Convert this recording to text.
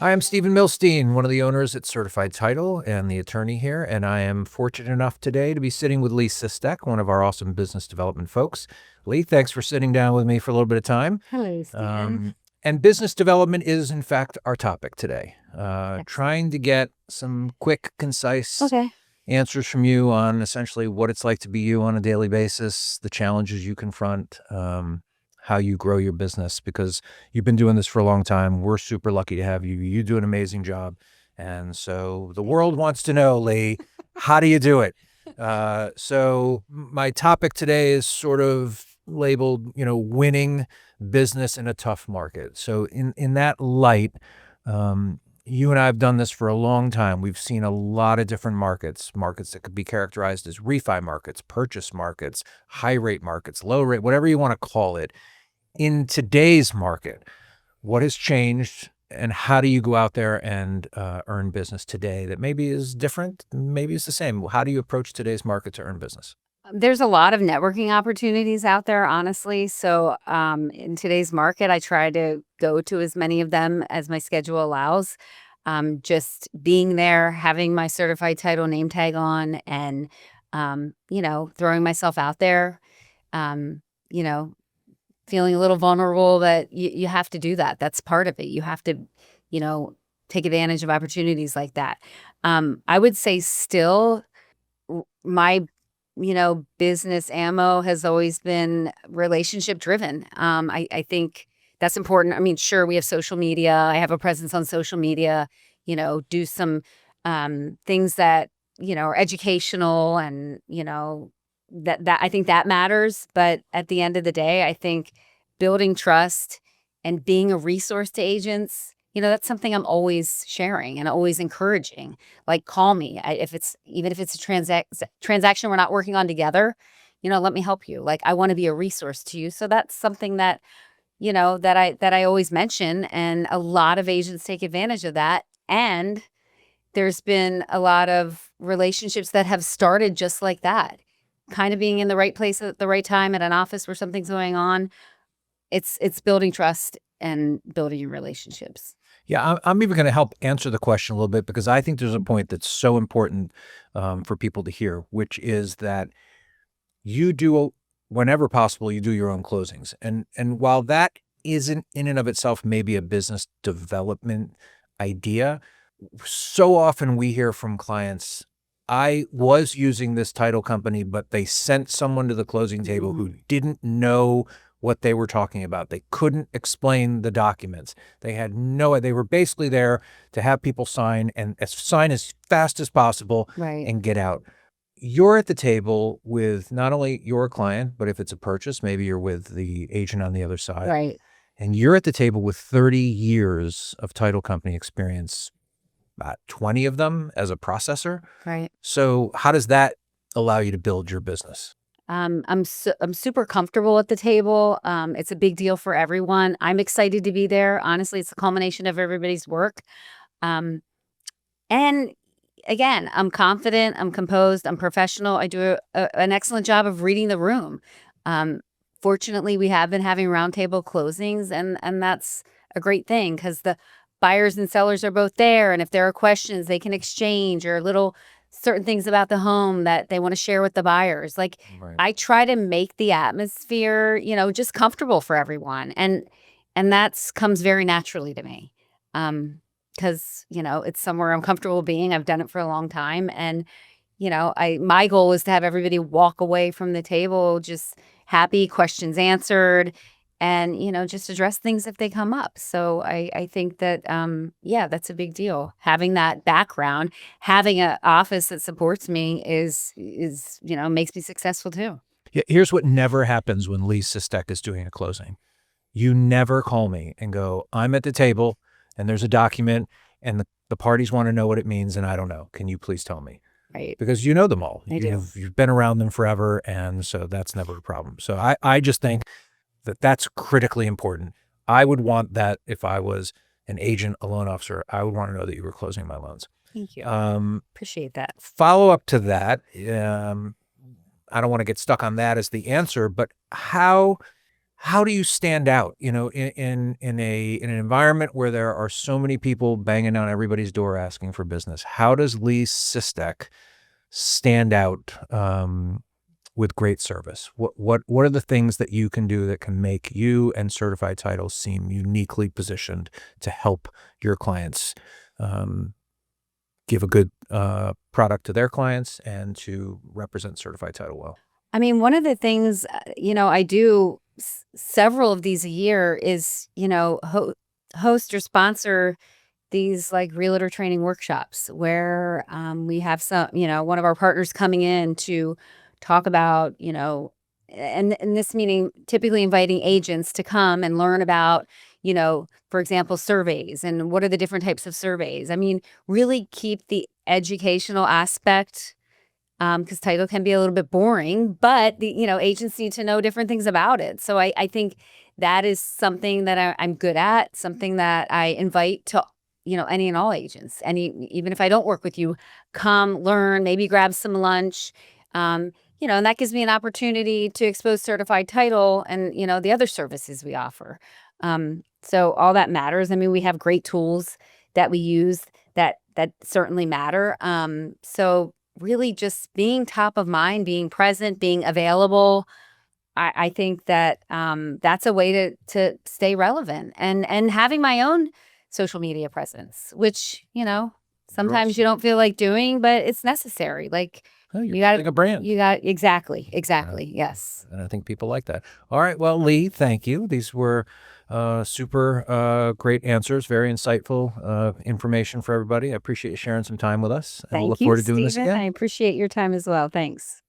Hi, I'm Stephen Milstein, one of the owners at Certified Title and the attorney here, and I am fortunate enough today to be sitting with Leigh Sistek, one of our awesome business development folks. Leigh, thanks for sitting down with me for a little bit of time. Hello, Stephen. And business development is, in fact, our topic today. Excellent. Trying to get some quick, concise Okay. answers from you on essentially what it's like to be you on a daily basis, the challenges you confront, how you grow your business, because you've been doing this for a long time. We're super lucky to have you. You do an amazing job. And so the world wants to know, Leigh, how do you do it? So my topic today is sort of labeled, winning business in a tough market. So in that light, you and I have done this for a long time. We've seen a lot of different markets that could be characterized as refi markets, purchase markets, high rate markets, low rate, whatever you want to call it. In today's market, what has changed and how do you go out there and earn business today that maybe is different, maybe it's the same? How do you approach today's market to earn business? There's a lot of networking opportunities out there, honestly. So, in today's market, I try to go to as many of them as my schedule allows. Just being there, having my certified title name tag on, and throwing myself out there. Um, you know, Feeling a little vulnerable that you have to do that. That's part of it. You have to, take advantage of opportunities like that. I would say still my business ammo has always been relationship driven. I think that's important. I mean, sure, we have social media. I have a presence on social media, do some things that, are educational and, that I think that matters. But at the end of the day, I think building trust and being a resource to agents, that's something I'm always sharing and always encouraging. Like, call me even if it's a transaction we're not working on together. Let me help you. Like, I want to be a resource to you. So that's something that that I always mention, and a lot of agents take advantage of that. And there's been a lot of relationships that have started just like that, kind of being in the right place at the right time at an office where something's going on. It's building trust and building your relationships. Yeah, I'm even going to help answer the question a little bit because I think there's a point that's so important for people to hear, which is that you do, whenever possible, you do your own closings. And while that isn't in and of itself maybe a business development idea, so often we hear from clients, I was using this title company, but they sent someone to the closing table who didn't know what they were talking about. They couldn't explain the documents. They had they were basically there to have people sign as fast as possible Right. and get out. You're at the table with not only your client, but if it's a purchase, maybe you're with the agent on the other side. Right. And you're at the table with 30 years of title company experience, about 20 of them as a processor. Right. So how does that allow you to build your business? I'm super comfortable at the table. It's a big deal for everyone. I'm excited to be there. Honestly, it's a culmination of everybody's work. Um, and again, I'm confident, I'm composed, I'm professional. I do an excellent job of reading the room. Um, Fortunately, we have been having roundtable closings, and that's a great thing because the buyers and sellers are both there. And if there are questions, they can exchange, or little certain things about the home that they want to share with the buyers. Like, Right. I try to make the atmosphere, just comfortable for everyone. And that's comes very naturally to me. Because, it's somewhere I'm comfortable being. I've done it for a long time. And, my goal is to have everybody walk away from the table just happy, questions answered, and, just address things if they come up. So I think that, that's a big deal. Having that background, having an office that supports me is makes me successful too. Yeah, here's what never happens when Leigh Sistek is doing a closing. You never call me and go, I'm at the table and there's a document and the parties want to know what it means and I don't know. Can you please tell me? Right. Because you know them all. I do. You've been around them forever, and so that's never a problem. So I just think that that's critically important. I would want that if I was an agent, a loan officer. I would want to know that you were closing my loans. Thank you. Appreciate that. Follow up to that, I don't want to get stuck on that as the answer, but how how do you stand out, in an environment where there are so many people banging on everybody's door asking for business? How does Leigh Sistek stand out with great service? What are the things that you can do that can make you and Certified Titles seem uniquely positioned to help your clients give a good product to their clients and to represent Certified Title well? I mean, one of the things, I do several of these a year is, host or sponsor these like realtor training workshops where we have one of our partners coming in to talk about, and this meaning typically inviting agents to come and learn about, for example, surveys and what are the different types of surveys. I mean, really keep the educational aspect, because title can be a little bit boring, but agents need to know different things about it. So I think that is something that I'm good at, something that I invite to, any and all agents. Even if I don't work with you, come learn, maybe grab some lunch. And that gives me an opportunity to expose Certified Title and, the other services we offer. So all that matters. I mean, we have great tools that we use that certainly matter. So really just being top of mind, being present, being available. I think that that's a way to stay relevant and having my own social media presence, which, You're sometimes also you don't feel like doing, but it's necessary. Like oh, you're you got building a brand. you got exactly, Uh, exactly. Yes. and I think people like that. All right. Well, Leigh, thank you. These were super great answers, very insightful information for everybody. I appreciate you sharing some time with us, and we'll look Thank you, forward to doing this Stephen. I again. appreciate your time as well. Thanks.